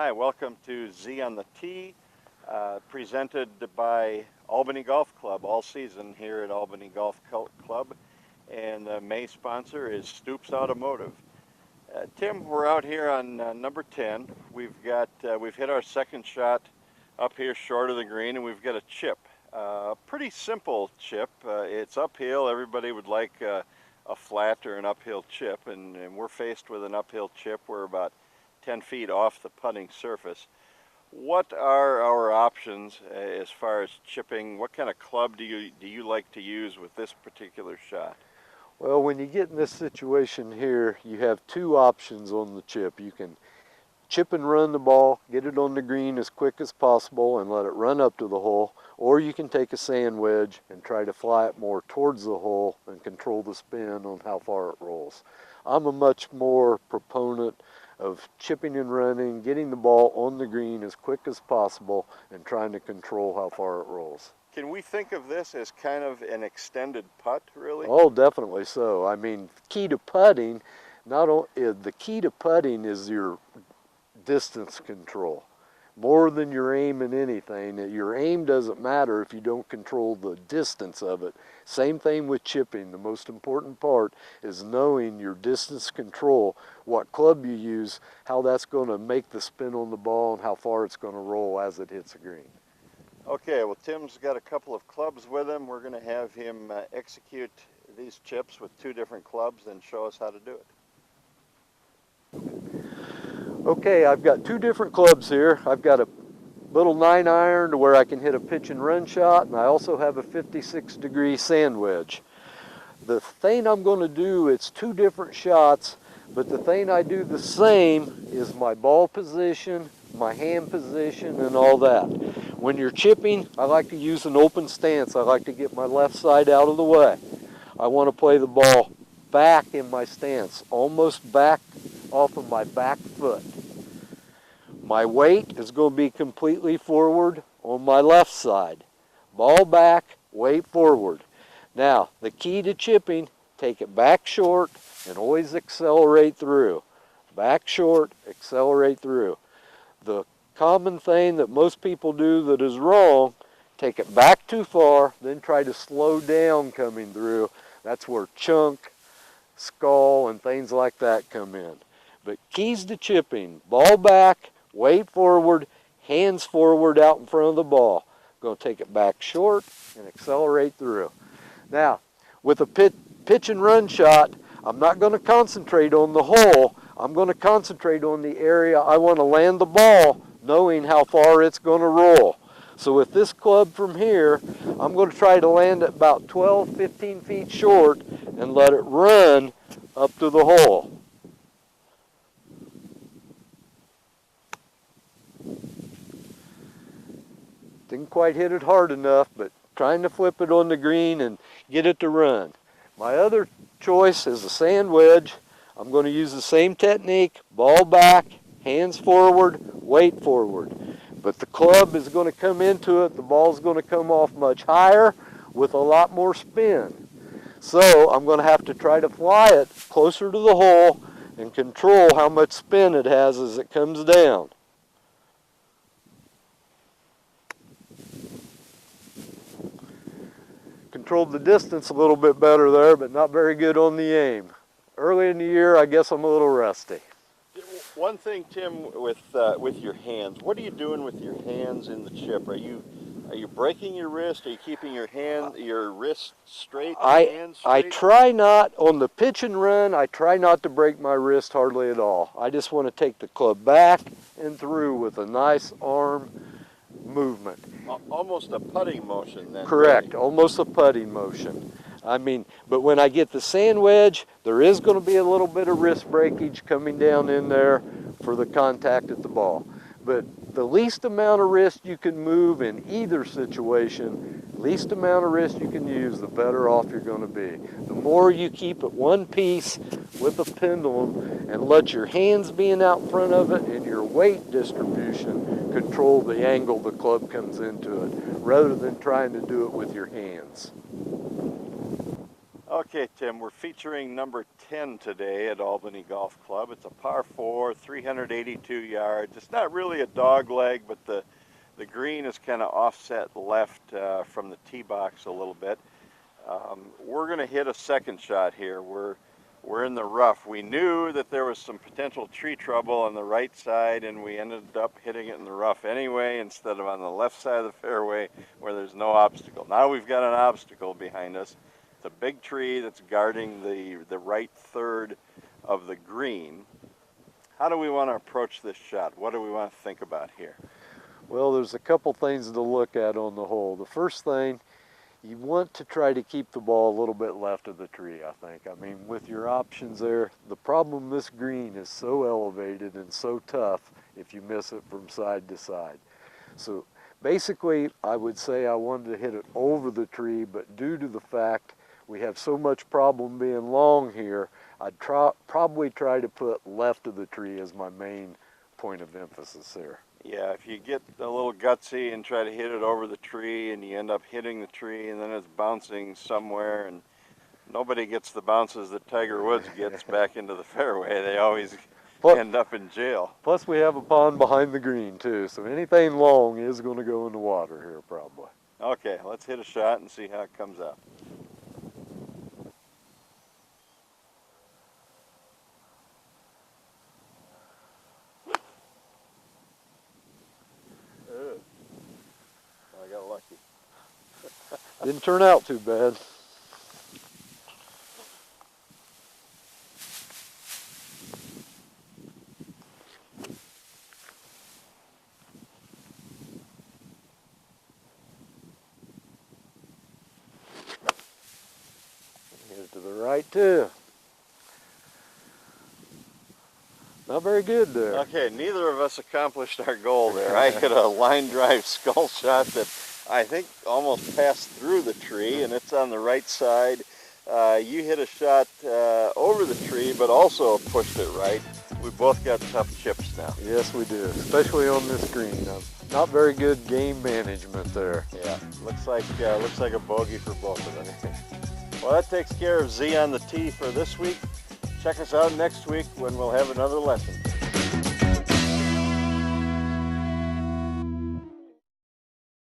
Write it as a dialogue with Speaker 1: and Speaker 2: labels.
Speaker 1: Hi, welcome to Z on the Tee, presented by Albany Golf Club all season here at Albany Golf Club, and the May sponsor is Stoops Automotive. Tim, we're out here on number 10. We've hit our second shot up here short of the green, and we've got a chip. Pretty simple chip. It's uphill. Everybody would like a flat or an uphill chip, and we're faced with an uphill chip. We're about 10 feet off the putting surface. What are our options as far as chipping? What kind of club do you like to use with this particular shot?
Speaker 2: Well, when you get in this situation here, you have two options on the chip. You can chip and run the ball, get it on the green as quick as possible and let it run up to the hole, or you can take a sand wedge and try to fly it more towards the hole and control the spin on how far it rolls. I'm a much more proponent of chipping and running, getting the ball on the green as quick as possible and trying to control how far it rolls.
Speaker 1: Can we think of this as kind of an extended putt, really?
Speaker 2: Oh, definitely so. I mean, the key to putting is your distance control. More than your aim in anything. Your aim doesn't matter if you don't control the distance of it. Same thing with chipping. The most important part is knowing your distance control, what club you use, how that's going to make the spin on the ball, and how far it's going to roll as it hits the green.
Speaker 1: Okay, well, Tim's got a couple of clubs with him. We're going to have him execute these chips with two different clubs and show us how to do it.
Speaker 2: Okay, I've got two different clubs here. I've got a little 9-iron to where I can hit a pitch and run shot, and I also have a 56-degree sand wedge. The thing I'm going to do, it's two different shots, but the thing I do the same is my ball position, my hand position, and all that. When you're chipping, I like to use an open stance. I like to get my left side out of the way. I want to play the ball back in my stance, almost back off of my back foot. My weight is going to be completely forward on my left side. Ball back, weight forward. Now, the key to chipping, take it back short and always accelerate through. Back short, accelerate through. The common thing that most people do that is wrong, take it back too far, then try to slow down coming through. That's where chunk, skull, and things like that come in. But keys to chipping, ball back, weight forward, hands forward out in front of the ball. Going to take it back short and accelerate through. Now, with a pitch and run shot, I'm not going to concentrate on the hole. I'm going to concentrate on the area I want to land the ball, knowing how far it's going to roll. So with this club from here, I'm going to try to land it about 12, 15 feet short and let it run up to the hole. Didn't quite hit it hard enough, but trying to flip it on the green and get it to run. My other choice is a sand wedge. I'm going to use the same technique, ball back, hands forward, weight forward. But the club is going to come into it, the ball's going to come off much higher with a lot more spin. So I'm going to have to try to fly it closer to the hole and control how much spin it has as it comes down. Controlled the distance a little bit better there, but not very good on the aim. Early in the year, I guess I'm a little rusty.
Speaker 1: One thing, Tim, with your hands, what are you doing with your hands in the chip? Are you breaking your wrist? Are you keeping your wrist straight?
Speaker 2: I try not, on the pitch and run, I try not to break my wrist hardly at all. I just want to take the club back and through with a nice arm movement.
Speaker 1: Almost a putting motion then.
Speaker 2: Correct,
Speaker 1: really.
Speaker 2: Almost a putting motion. I mean, but when I get the sand wedge, there is going to be a little bit of wrist breakage coming down in there for the contact at the ball. But the least amount of wrist you can move in either situation, least amount of wrist you can use, the better off you're going to be. The more you keep it one piece with a pendulum and let your hands being out in front of it and your weight distribution control the angle the club comes into it, rather than trying to do it with your hands.
Speaker 1: Okay, Tim, we're featuring number 10 today at Albany Golf Club. It's a par 4, 382 yards. It's not really a dog leg, but the green is kind of offset left from the tee box a little bit. We're going to hit a second shot here. We're in the rough. We knew that there was some potential tree trouble on the right side, and we ended up hitting it in the rough anyway instead of on the left side of the fairway where there's no obstacle. Now we've got an obstacle behind us. It's a big tree that's guarding the right third of the green. How do we want to approach this shot? What do we want to think about here?
Speaker 2: Well, there's a couple things to look at on the hole. The first thing, you want to try to keep the ball a little bit left of the tree, I think. I mean, with your options there, the problem this green is so elevated and so tough if you miss it from side to side. So basically, I would say I wanted to hit it over the tree, but due to the fact we have so much problem being long here, I'd probably try to put left of the tree as my main point of emphasis there.
Speaker 1: Yeah, if you get a little gutsy and try to hit it over the tree and you end up hitting the tree and then it's bouncing somewhere, and nobody gets the bounces that Tiger Woods gets back into the fairway. They always end up in jail.
Speaker 2: Plus we have a pond behind the green too, so anything long is going to go in the water here probably.
Speaker 1: Okay, let's hit a shot and see how it comes out. I got lucky.
Speaker 2: Didn't turn out too bad. Hit it to the right too. Not very good there.
Speaker 1: Okay, neither of us accomplished our goal there. I hit a line drive skull shot that I think almost passed through the tree, and it's on the right side. You hit a shot over the tree, but also pushed it right. We both got tough chips now.
Speaker 2: Yes, we do, especially on this green. Not very good game management there.
Speaker 1: Yeah, looks like a bogey for both of us. Well, that takes care of Z on the tee for this week. Check us out next week when we'll have another lesson.